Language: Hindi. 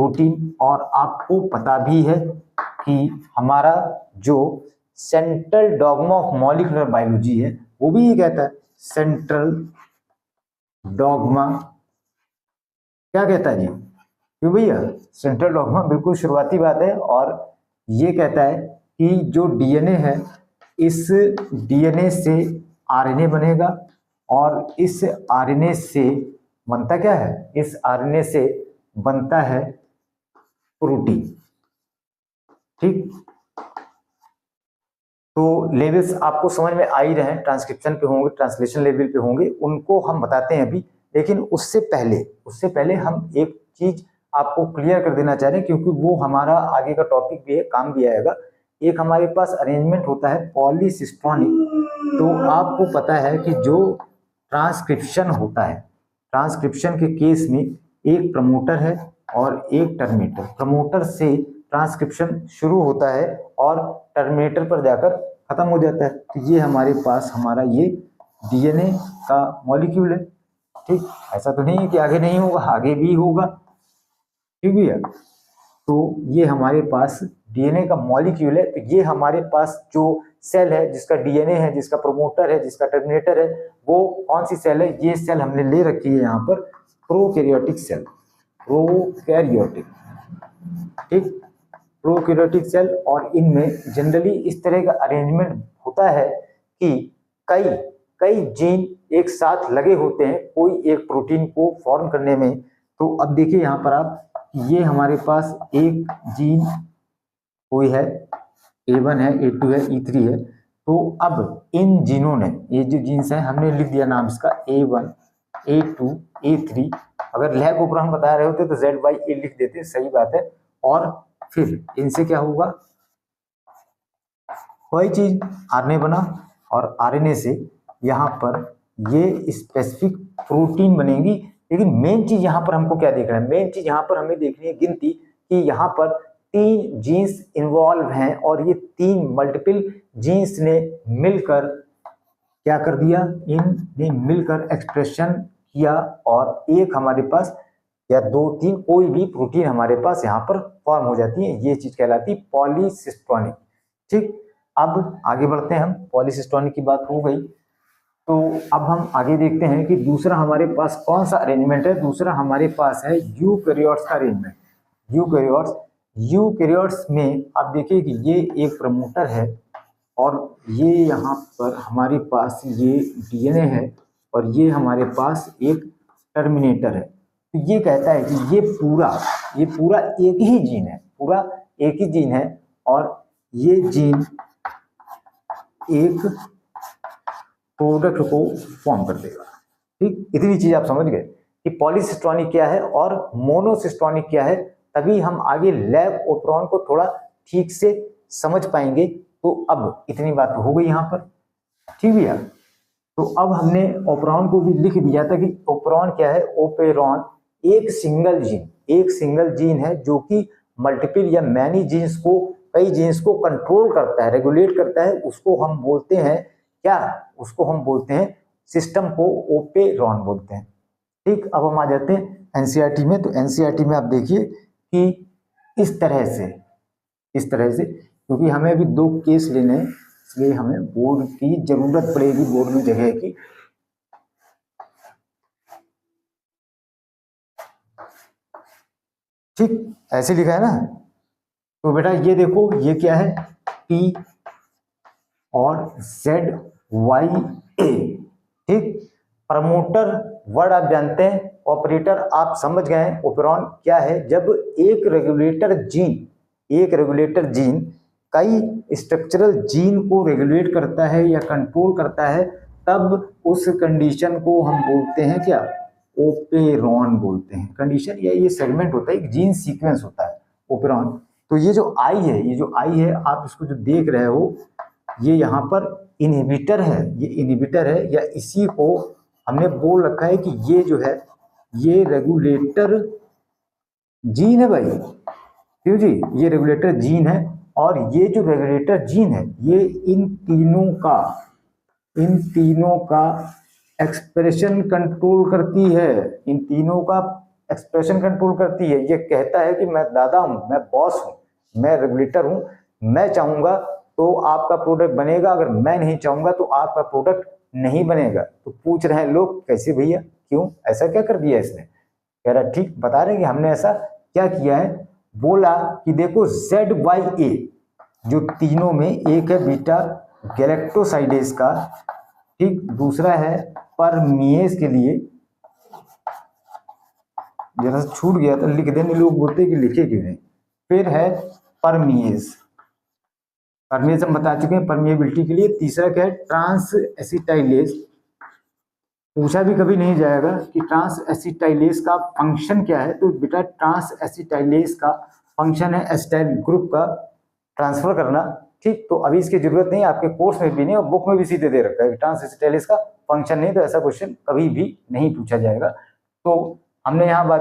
प्रोटीन। और आपको पता भी है कि हमारा जो central dogma of molecular biology है वो भी ये कहता है, सेंट्रल डॉगमा क्या कहता है जी, क्यों भैया, सेंट्रल डॉगमा बिल्कुल शुरुआती बात है। और ये कहता है कि जो डीएनए है, इस डीएनए से आरएनए बनेगा और इस आरएनए से बनता क्या है, इस आरएनए से बनता है प्रोटीन। ठीक, तो लेवल्स आपको समझ में आ ही रहे हैं, ट्रांसक्रिप्शन पे होंगे, ट्रांसलेशन लेवल पे होंगे, उनको हम बताते हैं अभी। लेकिन उससे पहले हम एक चीज आपको क्लियर कर देना चाह रहे हैं, क्योंकि वो हमारा आगे का टॉपिक भी है, काम भी आएगा। एक हमारे पास अरेंजमेंट होता है पॉलीसिस्टोनिक। तो आपको पता है कि जो ट्रांसक्रिप्शन होता है, ट्रांसक्रिप्शन के केस में एक प्रमोटर है और एक टर्मिनेटर। प्रमोटर से ट्रांसक्रिप्शन शुरू होता है और टर्मिनेटर पर जाकर खत्म हो जाता है। तो ये हमारे पास हमारा ये डीएनए का मॉलिक्यूल है। ठीक, ऐसा तो नहीं है कि आगे नहीं होगा, आगे भी होगा। ठीक है, तो ये हमारे पास डीएनए का मॉलिक्यूल है। तो ये हमारे पास जो सेल है, जिसका डीएनए है, जिसका प्रोमोटर है, जिसका टर्मिनेटर है, वो कौन सी सेल है, ये सेल हमने ले रखी है यहाँ पर, प्रोकैरियोटिक सेल, प्रोकैरियोटिक। ठीक, प्रोकैरियोटिक सेल। और इनमें जनरली इस तरह का अरेंजमेंट होता है कि कई जीन एक साथ लगे होते हैं कोई एक प्रोटीन को फॉर्म करने में। तो अब देखिए यहाँ पर आप, ये हमारे पास एक जीन कोई है, A1 है, A2 है, E3 है। तो अब इन जीनों ने, ये जो जीन्स हैं, हमने लिख दिया नाम इसका A1, A2, A3। अगर लैब ऊपर हम बता रहे होते तो ZYA लिख देते, सही बात है। और फिर इनसे क्या होगा, वही चीज आरएनए बना, और आरएनए से यहाँ पर ये स्पेसिफिक प्रोटीन बनेगी। लेकिन मेन चीज यहाँ पर हमको क्या देखना है, मेन चीज यहाँ पर हमें देखनी है गिनती, कि यहाँ पर 3 जीन्स इन्वॉल्व हैं और ये 3 मल्टीपल जीन्स ने मिलकर क्या कर दिया, इनने मिलकर एक्सप्रेशन किया और एक हमारे पास या 2-3 कोई भी प्रोटीन हमारे पास यहाँ पर फॉर्म हो जाती है। ये चीज कहलाती है पॉलीसिस्टोनिक। ठीक, अब आगे बढ़ते हैं हम, पॉलीसिस्टोनिक की बात हो गई। तो अब हम आगे देखते हैं कि दूसरा हमारे पास कौन सा अरेंजमेंट है। दूसरा हमारे पास है यूकैरियोट्स का अरेंजमेंट। यूकैरियोट्स में आप देखिए कि ये एक प्रमोटर है और ये यहाँ पर हमारे पास ये डीएनए है और ये हमारे पास एक टर्मिनेटर है। तो ये कहता है कि ये पूरा एक ही जीन है, पूरा एक ही जीन है और ये जीन एक प्रोडक्ट को फॉर्म कर देगा। ठीक, इतनी चीज आप समझ गए कि पॉलीसिस्टोनिक क्या है और मोनोसिस्टोनिक क्या है, तभी हम आगे लैब ओपेरॉन को थोड़ा ठीक से समझ पाएंगे। तो अब इतनी बात हो गई यहाँ पर। ठीक भैया, तो अब हमने ओपेरॉन को भी लिख दिया था कि ओपेरॉन क्या है। ओपेरॉन एक सिंगल जीन है जो कि मल्टीपल या मैनी जीन्स को, कई जीन्स को कंट्रोल करता है, रेगुलेट करता है। उसको हम बोलते हैं क्या, उसको हम बोलते हैं, सिस्टम को ओपेरॉन बोलते हैं। ठीक, अब हम आ जाते हैं एनसीईआरटी में। तो एनसीईआरटी में आप देखिए कि इस तरह से क्योंकि हमें अभी 2 केस लेने हैं, इसलिए हमें बोर्ड की जरूरत पड़ेगी, बोर्ड में जगह की। ठीक, ऐसे लिखा है ना। तो बेटा ये देखो, ये क्या है, T और ZYA। ठीक, प्रमोटर वर्ड आप जानते हैं, ऑपरेटर आप समझ गए हैं। ओपेरॉन क्या है, जब एक रेगुलेटर जीन कई स्ट्रक्चरल जीन को रेगुलेट करता है या कंट्रोल करता है, तब उस कंडीशन को हम बोलते हैं क्या, ओपेरॉन बोलते हैं। कंडीशन या ये सेगमेंट होता है, एक जीन सीक्वेंस होता है ओपेरॉन। तो ये जो आई है, आप इसको जो देख रहे हो, ये यहाँ पर इनहिबिटर है, ये इनहिबिटर है, या इसी को हमने बोल रखा है कि ये जो है ये रेगुलेटर जीन है भाई। क्यों जी, ये रेगुलेटर जीन है और ये जो रेगुलेटर जीन है ये इन तीनों का एक्सप्रेशन कंट्रोल करती है, इन तीनों का एक्सप्रेशन कंट्रोल करती है। ये कहता है कि मैं दादा हूँ, मैं बॉस हूँ, मैं रेगुलेटर हूँ, मैं चाहूँगा तो आपका प्रोडक्ट बनेगा, अगर मैं नहीं चाहूँगा तो आपका प्रोडक्ट नहीं बनेगा। तो पूछ रहे हैं लोग कैसे भैया, क्यों, ऐसा क्या कर दिया इसने? कह रहा ठीक बता रहे हैं कि हमने ऐसा क्या किया है। बोला कि देखो ZYA जो तीनों में, एक है बीटा गैलेक्टोसाइडेज का, ठीक, दूसरा है परमिएज के लिए, जरा छूट गया था लिख देने, लोग बोलते कि लिखे क्यों नहीं, फिर है परमिएज, परमिएज हम बता चुके हैं परमिएबिलिटी के लिए। तीसरा क्या है, ट्रांस एसिटाइलेज। पूछा भी कभी नहीं जाएगा कि ट्रांस एसिटाइलेज का फंक्शन क्या है, तो बेटा ट्रांस एसिटाइलेज का फंक्शन है एसिटाइल ग्रुप का ट्रांसफर करना, ठीक। तो अभी इसकी जरूरत नहीं, आपके कोर्स में भी नहीं और बुक में भी सीधे दे रखा है ट्रांस एसिटाइलेज का फंक्शन नहीं, तो ऐसा क्वेश्चन कभी भी नहीं पूछा जाएगा। तो हमने यहाँ बात